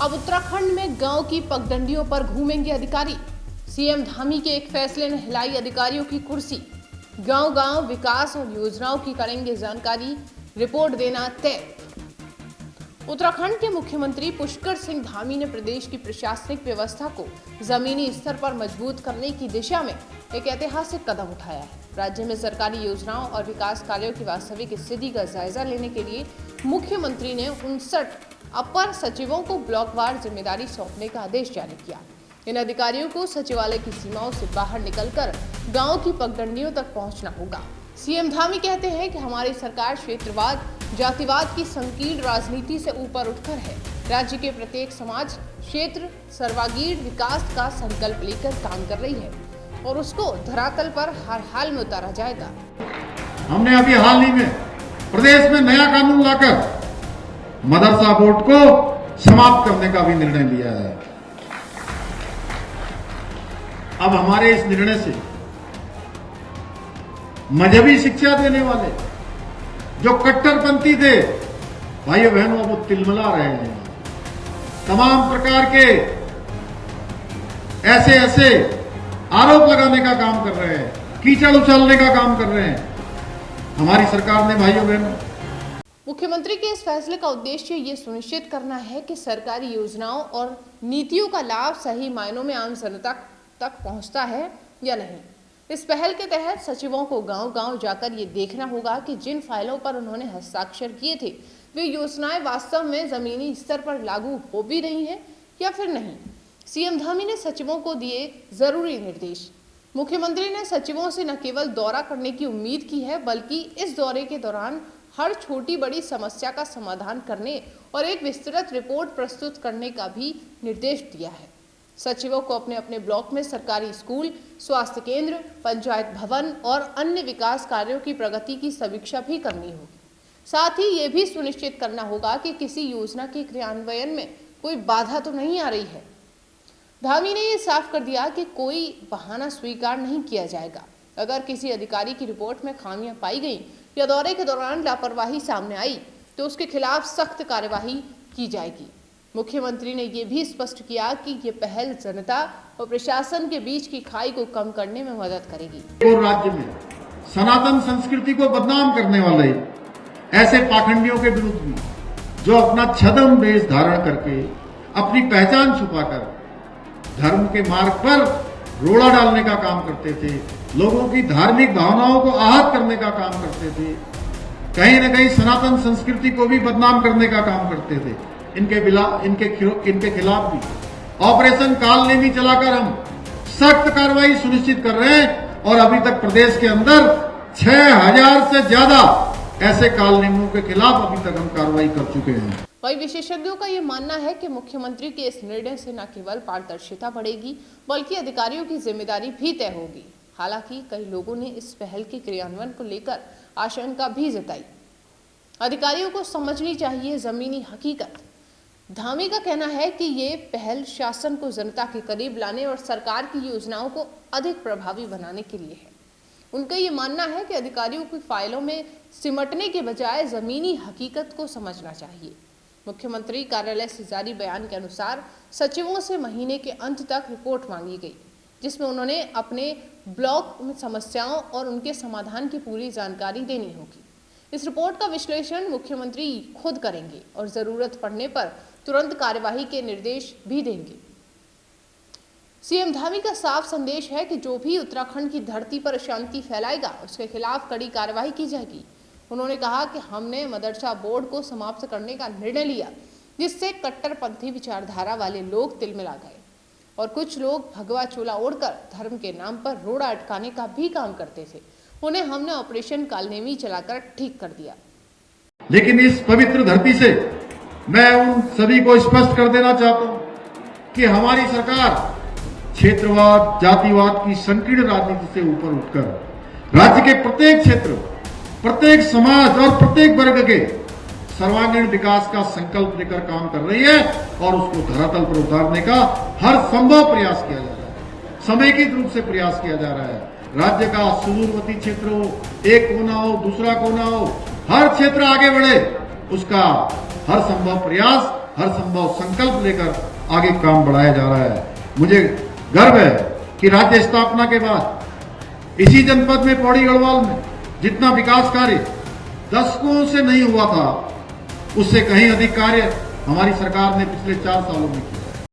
अब उत्तराखंड में गांव की पगडंडियों पर घूमेंगे अधिकारी। सीएम धामी के एक फैसले ने हिलाई अधिकारियों की कुर्सी। गांव-गांव विकास और योजनाओं की करेंगे जानकारी, रिपोर्ट देना तय। उत्तराखंड के मुख्यमंत्री पुष्कर सिंह धामी ने प्रदेश की प्रशासनिक व्यवस्था को जमीनी स्तर पर मजबूत करने की दिशा में एक ऐतिहासिक कदम उठाया है। राज्य में सरकारी योजनाओं और विकास कार्यों की वास्तविक स्थिति का जायजा लेने के लिए मुख्यमंत्री ने 59 अपर सचिवों को ब्लॉकवार जिम्मेदारी सौंपने का आदेश जारी किया। इन अधिकारियों को सचिवालय की सीमाओं से बाहर निकलकर गांव की पगडंडियों तक पहुंचना होगा। सीएम धामी कहते हैं कि हमारी सरकार क्षेत्रवाद, जातिवाद की संकीर्ण राजनीति से ऊपर उठकर है। राज्य के प्रत्येक समाज, क्षेत्र सर्वांगीण विकास का संकल्प लेकर काम कर रही है और उसको धरातल पर हर हाल में उतारा जाएगा। हमने अभी हाल ही में प्रदेश में नया कानून लाकर मदरसा बोर्ड को समाप्त करने का भी निर्णय लिया है। अब हमारे इस निर्णय से मजहबी शिक्षा देने वाले जो कट्टरपंथी थे भाइयों बहनों, अब वो तिलमिला रहे हैं। तमाम प्रकार के ऐसे आरोप लगाने का काम कर रहे हैं, कीचड़ उछालने का काम कर रहे हैं। हमारी सरकार ने भाइयों बहनों, मुख्यमंत्री के इस फैसले का उद्देश्य ये सुनिश्चित करना है कि सरकारी योजनाओं और नीतियों का लाभ सही मायनों में आम जनता तक पहुंचता है या नहीं। इस पहल के तहत सचिवों को गांव-गांव जाकर ये देखना होगा कि जिन फाइलों पर उन्होंने हस्ताक्षर किए थे वे योजनाएं वास्तव में जमीनी स्तर पर लागू हो भी रही हैं या फिर नहीं। सीएम धामी ने सचिवों को दिए जरूरी निर्देश। मुख्यमंत्री ने सचिवों से न केवल दौरा करने की उम्मीद की है बल्कि इस दौरे के दौरान हर छोटी बड़ी समस्या का समाधान करने और एक विस्तृत रिपोर्ट प्रस्तुत करने का भी निर्देश दिया है। सचिवों को अपने अपने ब्लॉक में सरकारी स्कूल, स्वास्थ्य केंद्र, पंचायत भवन और अन्य विकास कार्यों की प्रगति की समीक्षा भी करनी होगी। साथ ही ये भी सुनिश्चित करना होगा कि किसी योजना के क्रियान्वयन में कोई बाधा तो नहीं आ रही है। धामी ने ये साफ कर दिया कि कोई बहाना स्वीकार नहीं किया जाएगा। अगर किसी अधिकारी की रिपोर्ट में खामियां पाई गई या दौरे के दौरान लापरवाही सामने आई तो उसके खिलाफ सख्त कार्यवाही की जाएगी। मुख्यमंत्री ने यह भी स्पष्ट किया कि ये पहल जनता और प्रशासन के बीच की खाई को कम करने में मदद करेगी। और राज्य में सनातन संस्कृति को बदनाम करने वाले ऐसे पाखंडियों के विरुद्ध भी जो अपना छद्म वेश धारण करके अपनी पहचान छुपाकर धर्म के मार्ग पर रोड़ा डालने का काम करते थे, लोगों की धार्मिक भावनाओं को आहत करने का काम करते थे, कहीं न कहीं सनातन संस्कृति को भी बदनाम करने का काम करते थे। इनके खिलाफ भी ऑपरेशन कालनेमी चलाकर हम सख्त कार्रवाई सुनिश्चित कर रहे हैं और अभी तक प्रदेश के अंदर 6000 से ज्यादा ऐसे कालनेमियों के खिलाफ अभी तक हम कार्रवाई कर चुके हैं। वही विशेषज्ञों का ये मानना है कि मुख्यमंत्री के इस निर्णय से न केवल पारदर्शिता बढ़ेगी बल्कि अधिकारियों की जिम्मेदारी भी तय होगी। हालांकि कई लोगों ने इस पहल के क्रियान्वयन को लेकर आशंका भी जताई। अधिकारियों को समझनी चाहिए जमीनी हकीकत। धामी का कहना है कि ये पहल शासन को जनता के करीब लाने और सरकार की योजनाओं को अधिक प्रभावी बनाने के लिए है। उनका ये मानना है कि अधिकारियों की फाइलों में सिमटने के बजाय जमीनी हकीकत को समझना चाहिए। मुख्यमंत्री कार्यालय से जारी बयान के अनुसार सचिवों से महीने के अंत तक रिपोर्ट मांगी गई जिसमें उन्होंने अपने ब्लॉक में समस्याओं और उनके समाधान की पूरी जानकारी देनी होगी। इस रिपोर्ट का विश्लेषण मुख्यमंत्री खुद करेंगे और जरूरत पड़ने पर तुरंत कार्यवाही के निर्देश भी देंगे। सीएम धामी का साफ संदेश है कि जो भी उत्तराखंड की धरती पर अशांति फैलाएगा उसके खिलाफ कड़ी कार्यवाही की जाएगी। उन्होंने कहा कि हमने मदरसा बोर्ड को समाप्त करने का निर्णय लिया जिससे कट्टरपंथी विचारधारा वाले लोग तिलमिला गए और कुछ लोग भगवा चोला ओढ़कर धर्म के नाम पर रोड़ा अटकाने का भी काम करते थे। उन्हें हमने ऑपरेशन कालनेमी चलाकर ठीक कर दिया। लेकिन इस पवित्र धरती से मैं उन सभी को स्पष्ट कर देना चाहता हूं कि हमारी सरकार क्षेत्रवाद, जातिवाद की संकीर्ण राजनीति से ऊपर उठकर राज्य के प्रत्येक क्षेत्र, प्रत्येक समाज और प्रत्येक वर्ग के सर्वांगीण विकास का संकल्प लेकर काम कर रही है और उसको धरातल पर उतारने का हर संभव प्रयास किया जा रहा है। समेकित रूप से प्रयास किया जा रहा है। राज्य का सुदूरवर्ती क्षेत्र हो, एक कोना हो, दूसरा कोना हो, हर क्षेत्र आगे बढ़े, उसका हर संभव प्रयास हर संभव संकल्प लेकर आगे काम बढ़ाया जा रहा है। मुझे गर्व है कि राज्य स्थापना के बाद इसी जनपद में पौड़ी गढ़वाल में जितना विकास कार्य दशकों से नहीं हुआ था, उससे कहीं अधिक कार्य हमारी सरकार ने पिछले 4 सालों में किया।